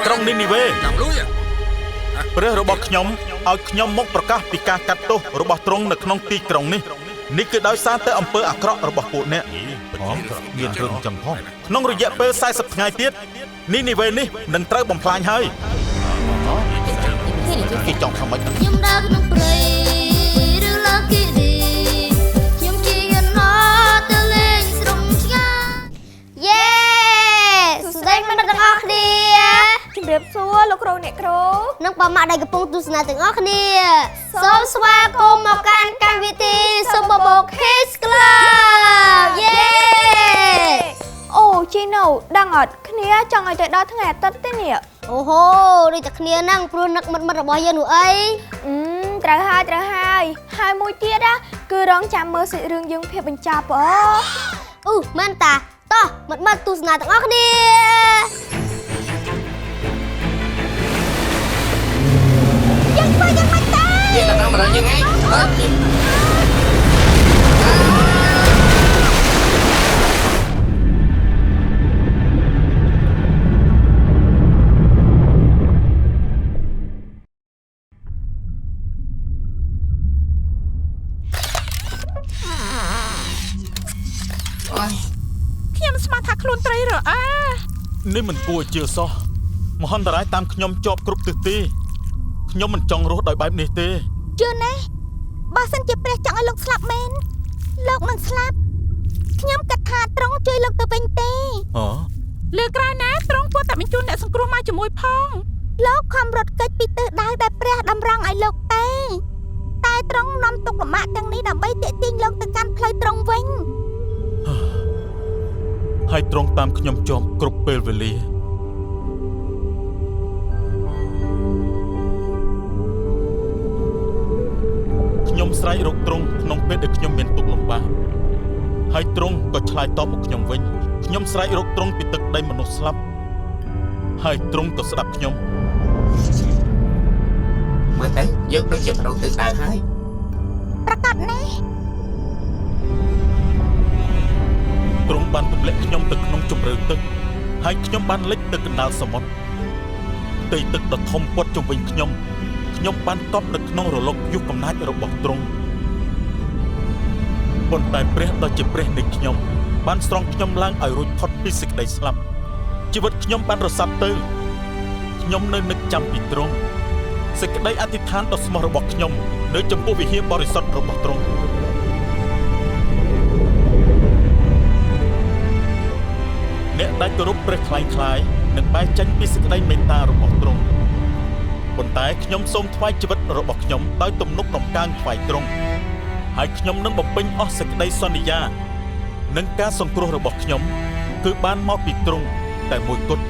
ក្រុងនីនីវេព្រះរបស់ខ្ញុំឲ្យខ្ញុំមកប្រកាសពីការកាត់ទោសរបស់ទ្រង់នៅក្នុងទីក្រុងនេះនេះគឺដោយសារតែអំពើអាក្រក់របស់ពួកអ្នកមានរឿងចឹងផងក្នុងរយៈពេល40ថ្ងៃទៀតនីនីវេនេះនឹងត្រូវបំផ្លាញហើយគេចង់ធ្វើម៉េចខ្ញុំដើរក្នុងព្រៃឬលើគិរីខ្ញុំជាយន្តទៅលេងស្រុកឆ្ងាយយេស្ដីមិត្តទាំងអស់គ្នាជំរាបសួរលោកគ្រូអ្នកគ្រូនិងប៉ាម៉ាក់ដែលកំពុងទស្សនាទាំងអស់គ្នាសូមស្វាគមន៍មកកាន់កម្មវិធីសុំបបោក Kids Club យេអូជីណូដឹងអត់គ្នាចង់ឲ្យទៅដល់ថ្ងៃអាទិត្យទេនេះអូហូដូចតែគ្នាហ្នឹងព្រោះនឹកមិត្តរបស់យើងនោះអីត្រូវហើយហើយមួយទៀតគឺរងចាំមើលសាច់រឿងយើងភាពបញ្ចប់មែនតាតោះមិត្តទស្សនាទាំងអស់គ្នាយ៉ាងមិនតាយើងដល់មកដល់យើងឯងខ្ញុំស្មានថាខ្លួនត្រីរអើនេះមិនគួរជឿសោះមហន្តរាយតាមខ្ញុំជាប់គ្រប់ទិសទីខ្ញុំមិនចង់រស់ដោយបែបនេះទេជឿណាបើសិនជាព្រះចង់ឲ្យលោកស្លាប់មែនលោកនឹងស្លាប់ខ្ញុំគិតថាត្រង់ជួយលោកទៅវិញទេលើក្រោយណាត្រង់គាត់តែបញ្ជូនអ្នកសង្គ្រោះមកជាមួយផងលោកខំរត់គេចពីទិសដៅដែលព្រះតម្រង់ឲ្យលោកទេតែត្រង់នាំទុកលំបាកទាំងនេះដើម្បីទាក់ទាញលោកទៅកាន់ផ្លូវត្រង់វិញហើយត្រង់តាមខ្ញុំជាប់គ្រប់ពេលវេលាខ្ញុំស្រែករកត្រង់ក្នុងពេលដែលខ្ញុំមានទុក្ខលំបាកហើយត្រង់ក៏ឆ្លើយតបមកខ្ញុំវិញខ្ញុំស្រែករកត្រង់ពីទឹកដីមនុស្សស្លាប់ហើយត្រង់ក៏ស្ដាប់ខ្ញុំមើលទៅយើងដូចជាប្រោទិសដៅហើយប្រកាសណាទ្រង់បានទម្លាក់ខ្ញុំទៅក្នុងជម្រៅទឹកហើយខ្ញុំបានលិចទៅកណ្ដាលសមុទ្រផ្ទៃទឹកដ៏ធំព័ទ្ធជុំវិញខ្ញុំបានតប់នៅក្នុងរលកយុគកំណាចរបស់ទ្រង់ប៉ុន្តែព្រះដ៏ជាព្រះនៃខ្ញុំបានស្រង់ខ្ញុំឡើងឲ្យរួចផុតពីសេចក្តីស្លាប់ជីវិតខ្ញុំបានរសាត់ទៅខ្ញុំនៅនឹកចាំពីទ្រង់សេចក្តីអធិដ្ឋានដ៏ស្មោះរបស់ខ្ញុំនៅចំពោះវិហារបរិសុទ្ធរបស់ទ្រង់អ្នកដែលគោរពព្រះខ្លែងខ្លាយនឹងបែកចេញពីសេចក្តីមេត្តារបស់ទ្រង់ប៉ុន្តែខ្ញុំសូមថ្វាយជីវិតរបស់ខ្ញុំដោយទំនុកដំកើងថ្វាយទ្រង់ហើយខ្ញុំនឹងបំពេញអស់សេចក្តីសន្យានិងការសង្គ្រោះរបស់ខ្ញុំគឺបានមកពីទ្រង់តែមួយគត់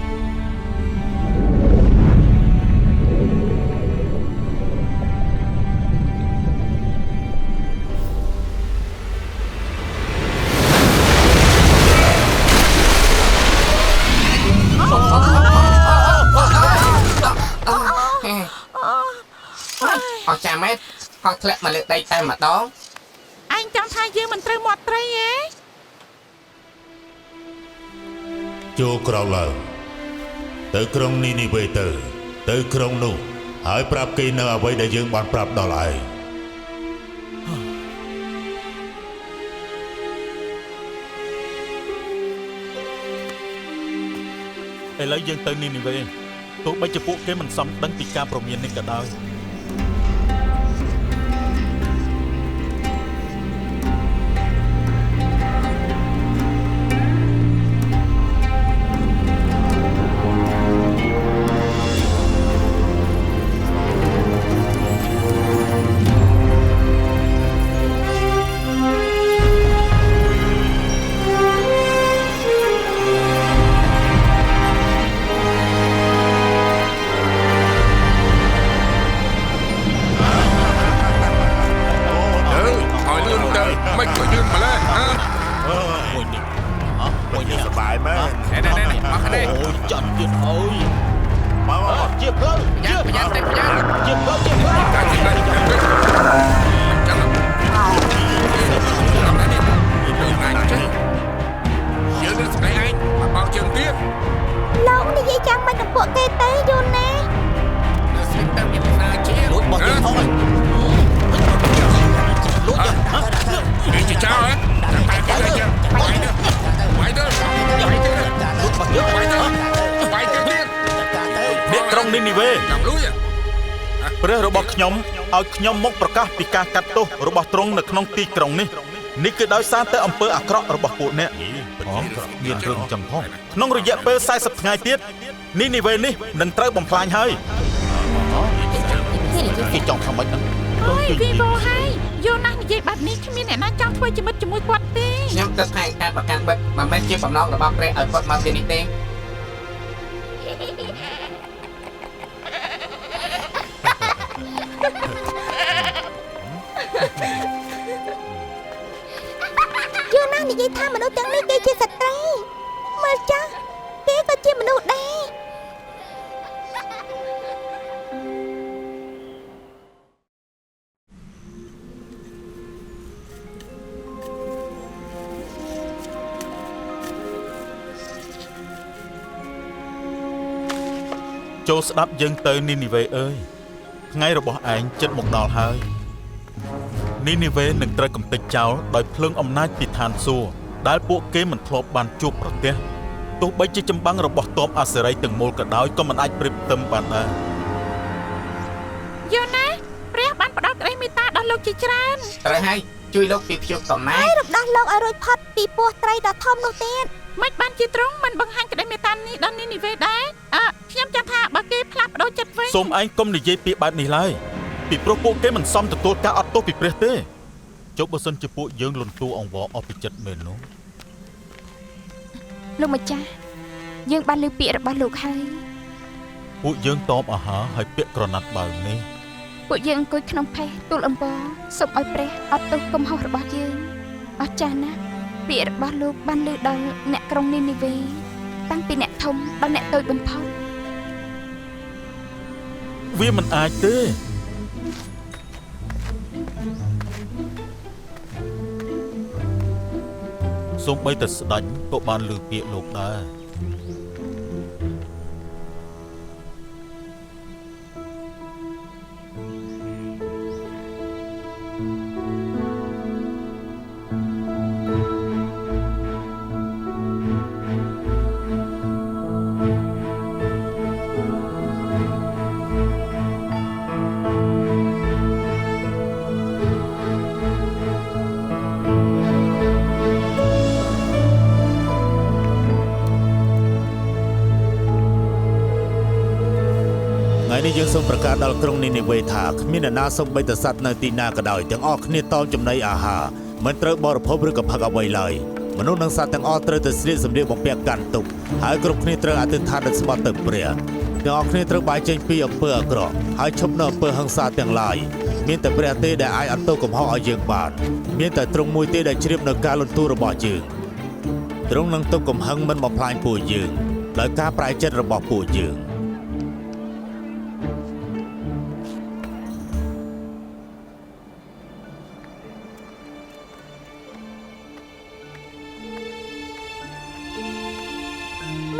អស់ចាំម៉េចហោះធ្លាក់មកលើដីតែម្ដងអញចង់ថាយើងមិនត្រូវមាត់ត្រីទេចូលក្រោកឡើងទៅក្រុងនីនីវេទៅក្រុងនោះហើយប្រាប់គេនៅអ្វីដែលយើងបានប្រាប់ដល់ឯងឥឡូវយើងទៅនីនីវេទោះបីជាពួកគេមិនសំដឹងពីការព្រមាននេះក៏ដោយលោកនេះ និយាយចាំមិននឹងពួកគេទេយូណា ស្រីតាំងយ៉ាងណាជា លួចបោះយើងផងហើយលួចយើង នេះជាចោលហ៎តែគេទៅវាយទៅវាយទៅវាយទៅ លួចបោះយើង វាយទៅវាយទៅទៀត អ្នកក្រុងនីនីវេ តាមលួយ ព្រះរបស់ខ្ញុំឲ្យខ្ញុំមកប្រកាសពីការកាត់ទោសរបស់ទ្រង់នៅក្នុងទីក្រុងនេះនេះគឺដោយសារតែអំពើអាក្រក់របស់ពួកអ្នកមានរឿងចឹងផងក្នុងរយៈពេល40ថ្ងៃទៀតនីនីវេនេះនឹងត្រូវបំផ្លាញហើយគេចង់ធ្វើម៉េចហ្នឹង អើយវីវោហើយយូណាស់និយាយបែបនេះគ្មានអ្នកណាចង់ធ្វើជាមិត្តជាមួយគាត់ទេ ខ្ញុំគិតថាការប្រកាន់បិទមិនមែនជាបំណងរបស់ព្រះឲ្យគាត់មកទីនេះទេ យូណានិយាយថាមនុស្សទាំងនេះគេជាស្ត្រីមើលចាស់គេក៏ជាមនុស្សដែរ ចូលស្ដាប់យើងទៅនីនីវេអើយថ្ងៃរបស់ឯងជិតមកដល់ហើយនីនីវេនឹងត្រូវកំទេចចោលដោយភ្លើងអំណាចពីឋានសួគ៌ដែលពួកគេមិនធ្លាប់បានជួបប្រទះទោះបីជាចម្បាំងរបស់ទ័ពអាសេរីទាំងមូលក៏ដោយក៏មិនអាចប្រៀបផ្ទឹមបានដែរ យូណាស់ព្រះបានផ្ដល់ក្តីមេត្តាដល់លោកជាច្រើន ត្រូវហើយជួយលោកពីភ្ជុកកំណាច រំដោះលោកឲ្យរួចផុតពីពោះត្រីដ៏ធំនោះទៀត មិនបានជាទ្រង់មិនបង្ហាញក្តីមេត្តានេះដល់នីនីវេដែរខ្ញុំចាំថាបើគេផ្លាស់ប្ដូរចិត្តវិញ សូមឯងកុំនិយាយពាក្យបែបនេះឡើយពីព្រោះពួកគេមិនសមទទួលការអត់ទោសពីព្រះទេចុះបើសិនជាពួកយើងលន់តួអង្វរអស់ពីចិត្តមែននោះ លោកម្ចាស់យើងបានលើពាក្យរបស់លោកហើយ ពួកយើងតបអាហារហើយពាក់ក្រណាត់បើនេះ ពួកយើងអង្គុយក្នុងផេះទូលអំបរសូមឲ្យព្រះអត់ទោសកំហុសរបស់យើងអស្ចារ្យណាស់ពាក្យរបស់លោកបានលើដល់អ្នកក្រុងនីនីវេតាំងពីអ្នកធំដល់អ្នកតូចបំផុត វាមិនអាចទេសូម្បីតែស្ដេចក៏បានលើពាក្យលោកដែរ ថ្ងៃនេះយើងសូមប្រកាសដល់ក្រុងនីនីវេថាគ្មានអ្នកណាសូម្បីតែសត្វនៅទីណាក៏ដោយទាំងអស់គ្នាតមចំណីអាហារមិនត្រូវបរិភោគឬក៏ផឹកអ្វីឡើយមនុស្សនិងសត្វទាំងអស់ត្រូវតែស្លៀកសម្លៀកបំពាក់កាន់ទុកហើយគ្រប់គ្នាត្រូវអធិដ្ឋានដល់ស្បត់ទៅព្រះទាំងអស់គ្នាត្រូវបែកចេញពីអំពើអាក្រក់ហើយឈប់នៅអំពើហិង្សាទាំងឡាយមានតែព្រះទេដែលអាចអត់ទោសកំហុសឲ្យយើងបានមានតែទ្រង់មួយទេដែលជ្រាបនៅការលន់តួរបស់យើងទ្រង់នឹងទប់កំហឹងមិនបំផ្លាញពួកយើងដោយការប្រែចិត្តរបស់ពួកយើង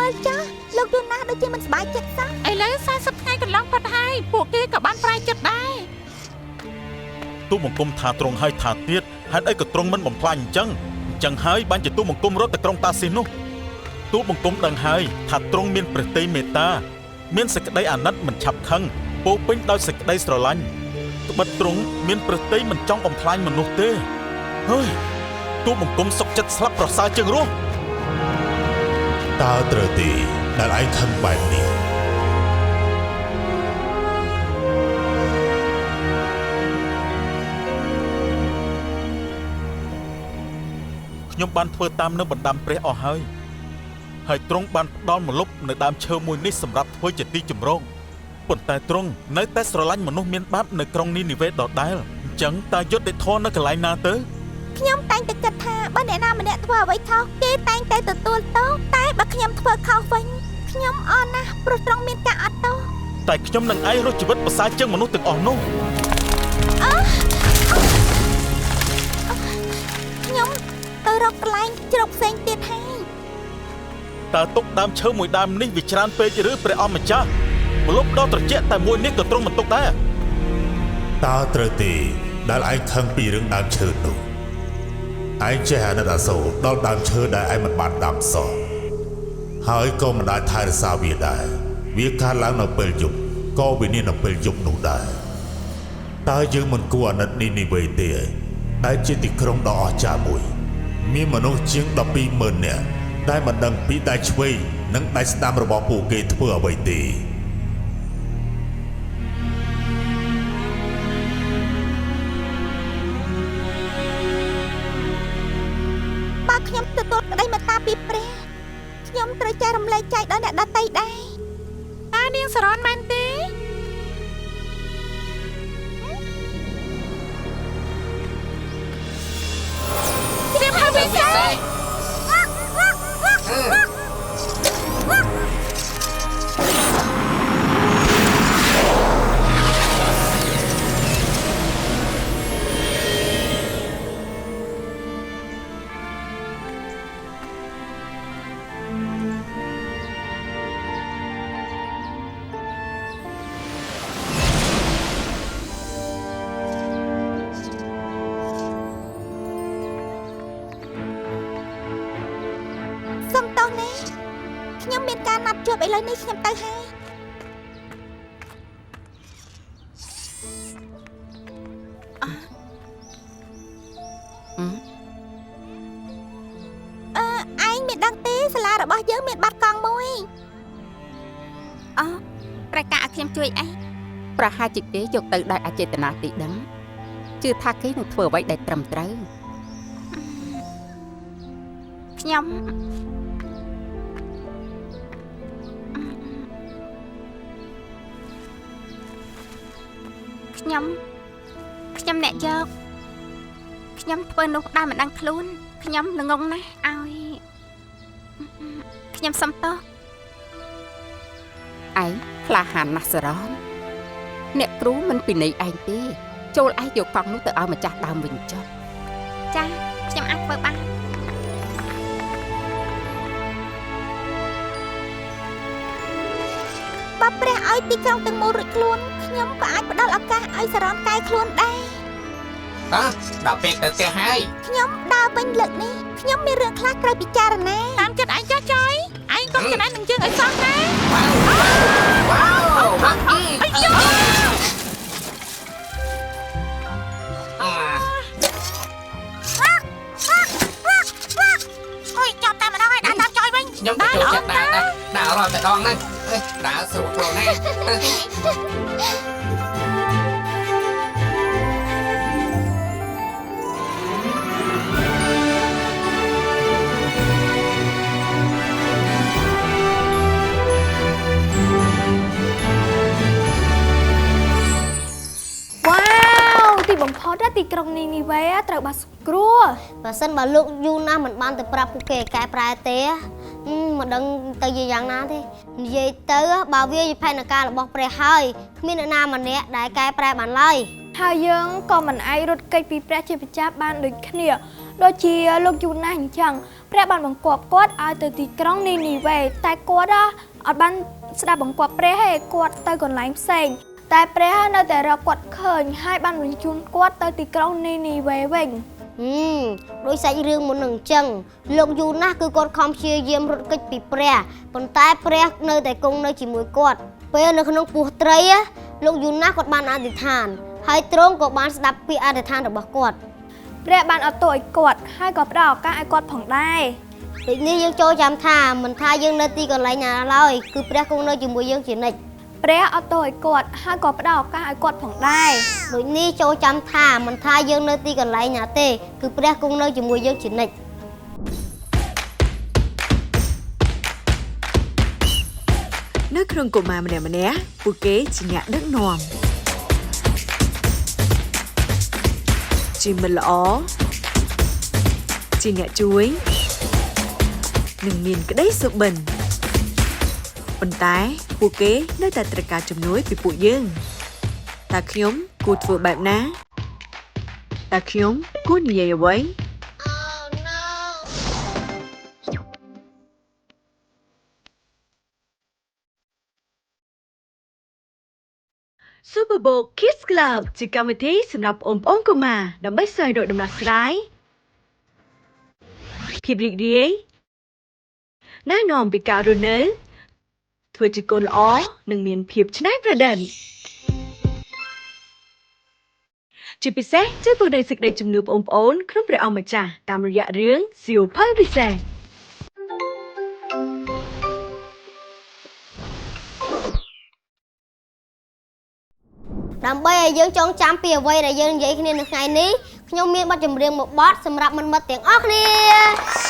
មើលចាស់លោកយូណាស់ដូចជាមិនសប្បាយចិត្តសោះ ឥឡូវ40ថ្ងៃកន្លងផុតហើយពួកគេក៏បានប្រែចិត្តដែរ ទូបង្គំថាទ្រង់ឲ្យថាទៀតហេតុអីក៏ទ្រង់មិនបំផ្លាញអញ្ចឹងហើយបានជាទូបង្គំរត់ទៅក្រុងតាស៊ីសនោះទូបង្គំដឹងហើយថាទ្រង់មានព្រះទ័យមេត្តាមានសេចក្តីអាណិតមិនឆាប់ខឹងពោពេញដោយសេចក្តីស្រឡាញ់ត្បិតទ្រង់មានព្រះទ័យមិនចង់បំផ្លាញមនុស្សទេហើយទូបង្គំសុខចិត្តស្លាប់ប្រសើរជាងរស់ តើត្រូវទេដែលឯងខឹងបែបនេះ ខ្ញុំបានធ្វើតាមនៅបណ្ដាំព្រះអស់ហើយទ្រង់បានផ្ដល់ម្លប់នៅដើមឈើមួយនេះសម្រាប់ធ្វើជាទីចម្រោកប៉ុន្តែទ្រង់នៅតែស្រឡាញ់មនុស្សមានបាបនៅក្រុងនីនីវេដដែលអញ្ចឹងតើយុត្តិធម៌នៅកន្លែងណាទៅ ខ្ញុំតែងតែគិតថាបើអ្នកណាម្នាក់ធ្វើអ្វីខុសគេតែងតែទទួលទោសតែបើខ្ញុំធ្វើខុសវិញខ្ញុំអន់ណាស់ព្រោះទ្រង់មានការអត់ទោស តែខ្ញុំនឹងឯងរស់ជីវិតប្រសើរជាងមនុស្សទាំងអស់នោះ ខ្ញុំទៅរកកន្លែងជ្រកផ្សេងទៀតហើយ ទ តើទុកដើមឈើមួយដើមនេះវាច្រើនពេកឬព្រះអង្គម្ចាស់ម្លប់ដល់ត្រជាក់តែមួយនេះក៏ទ្រង់មិនទុកដែរ តើត្រូវទេដែលឯងខឹងពីរឿងដើមឈើនោះឯងចេះអាណិតអាសូរដល់ដើមឈើដែលឯងមិនបានដាំសោះហើយក៏មិនអាចថែរក្សាវាដែរវាកើតឡើងនៅពេលយប់ក៏វិនិច្ឆ័យនៅពេលយប់នោះដែរតើយើងមិនគួរអាណិតនីវេទេដែលជាទីក្រុងដ៏អស្ចារ្យមួយមានមនុស្សជាង 12,000 នាក់ដែលមិនដឹងពីដៃឆ្វេងនិងដៃស្ដាំរបស់ពួកគេធ្វើអ្វីទេ បើខ្ញុំទទួលក្តីមេត្តាពីព្រះខ្ញុំត្រូវចែករំលែកចែកដល់អ្នកដទៃដែរតើនាងសរនមែនទេត្រៀមហើយវិសេស សុំតោះណាខ្ញុំមានការណាត់ជួបឥឡូវនេះខ្ញុំទៅហើយឯងមិនដឹងទេសាលារបស់យើងមានបាត់កង់មួយប្រកាសឲ្យខ្ញុំជួយអី ប្រហែលជាគេយកទៅដោយអចេតនាទីដឹងជឿថាគេនឹងធ្វើអ្វីដែលត្រឹមត្រូវ ខ្ញុំអ្នកយកខ្ញុំធ្វើនោះដែលមិនដឹងខ្លួនខ្ញុំល្ងងណាស់ឲ្យខ្ញុំសុំទោស ឯងក្លាហានណាស់សរនអ្នកគ្រូមិនពីន័យឯងទេចូលឯងយកកង់នោះទៅឲ្យម្ចាស់ដើមវិញចុះ ចាខ្ញុំអាចធ្វើបាន បើព្រះឲ្យទីក្រុងទាំងមូលរួចខ្លួនខ្ញុំក៏អាចផ្ដល់ឱកាសឲ្យសរនកែខ្លួនដែរ តើដល់ពេលទៅផ្ទះហើយ ខ្ញុំដើរវិញលើកនេះខ្ញុំមានរឿងខ្លះត្រូវពិចារណា តាមចិត្តឯងចុះចុយឯងកុំចំណែននឹងយើងឲ្យសោះណា វ៉ាវអីយូអុយចាប់តែម្ដងឲ្យដើរតាមចុយវិញ ខ្ញុំទៅចូលចិត្តដើររត់តែដងហ្នឹងដើរស្រួលខ្លួនណាស់ ទីបំផុតទីក្រុងនីនីវេត្រូវបានសង្គ្រោះបើសិនបើលោកយូណាមិនបានទៅប្រាប់ពួកគេកែប្រែទេមិនដឹងទៅយ៉ាងណាទេនិយាយទៅបើវាជាផែនការរបស់ព្រះហើយគ្មានអ្នកណាម្នាក់ដែលកែប្រែបានឡើយហើយយើងក៏មិនអាចរត់គេចពីព្រះជាម្ចាស់បានដូចគ្នាដូចជាលោកយូណាអញ្ចឹងព្រះបានបង្គាប់គាត់ឲ្យទៅទីក្រុងនីនីវេតែគាត់អត់បានស្ដាប់បង្គាប់ព្រះទេគាត់ទៅកន្លែងផ្សេង តែព្រះនៅតែរកគាត់ឃើញហើយបានបញ្ជូនគាត់ទៅទីក្រុងនីនីវេវិញដោយសាច់រឿងមុននឹងអញ្ចឹងលោកយូណាស់គឺគាត់ខំព្យាយាមរត់គេចពីព្រះប៉ុន្តែព្រះនៅតែគង់នៅជាមួយគាត់ពេលនៅក្នុងពោះត្រីលោកយូណាស់គាត់បានអធិដ្ឋានហើយទ្រង់ក៏បានស្ដាប់ពាក្យអធិដ្ឋានរបស់គាត់ព្រះបានអត់ទោសឲ្យគាត់ហើយក៏ផ្ដល់ឱកាសឲ្យគាត់ផងដែរដូចនេះយើងចូលចាំថាមិនថាយើងនៅទីកន្លែងណាឡើយគឺព្រះគង់នៅជាមួយយើងជានិច្ច ព្រះអត់ទោសឲ្យគាត់ហើយក៏ផ្ដល់ឱកាសឲ្យគាត់ផងដែរដូចនេះចូលចាំថាមិនថាយើងនៅទីកន្លែងណាទេគឺព្រះគង់នៅជាមួយយើងជានិច្ចនៅក្នុងកុមារម្នាក់ពួកគេជាអ្នកដឹកនាំជាមិត្តល្អជាអ្នកជួយនិងមានក្តីសុបិន ប៉ុន្តែពួកគេនៅតែត្រូវការជំនួយពីពួកយើងតើខ្ញុំគួរធ្វើបែបណាតើខ្ញុំគួរនិយាយអ្វី Super Bowl Kids Club ជាកម្មវិធីសម្រាប់បងប្អូនកុមារដើម្បីស្វែងរកដំណោះស្រាយភាពរីករាយណែនាំពីការរស់នៅធ្វើជាកូនល្អនិងមានភាពច្នៃប្រឌិតជាពិសេសជួយពង្រឹងសេចក្តីជំនឿបងប្អូនក្នុងព្រះអង្គម្ចាស់តាមរយៈរឿងសៀវភៅពិសេសដើម្បីឲ្យយើងចងចាំពីអ្វីដែលយើងនិយាយគ្នានៅថ្ងៃនេះខ្ញុំមានបទចម្រៀងមួយបទសម្រាប់មិត្តៗទាំងអស់គ្នា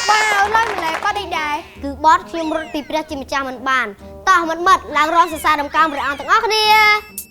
បាទឡើយម្ល៉េះបទនេះដែរគឺបទខ្ញុំរត់ពីព្រះជាម្ចាស់មិនបានតោះមិត្តៗឡើងរាំសរសើរដំណើរព្រះអង្គទាំងអស់គ្នា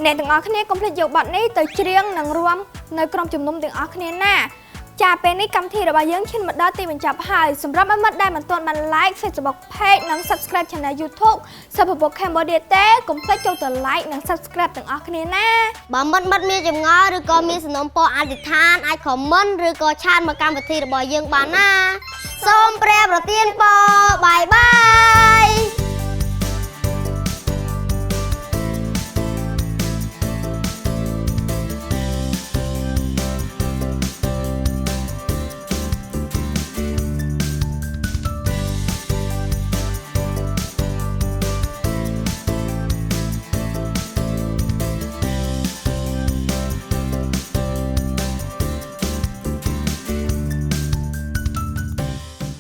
អ្នកទាំងអស់គ្នាកុំភ្លេចយកបទនេះទៅច្រៀងនិងរាំនៅក្រុមជំនុំទាំងអស់គ្នាណាចាពេលនេះកម្មវិធីរបស់យើងឈានមកដល់ទីបញ្ចប់ហើយសម្រាប់មិត្តៗដែលមិនទាន់បាន like Facebook page និង subscribe channel YouTube Super Bowl Cambodia ទេកុំភ្លេចចូលទៅ like និង subscribe ទាំងអស់គ្នាណាបើមិត្តៗមានចម្ងល់ឬក៏មានសំណូមពរអធិដ្ឋានអាច comment ឬក៏ឆាតមកកម្មវិធីរបស់យើងបានណាសូមព្រះប្រទានពរបាយ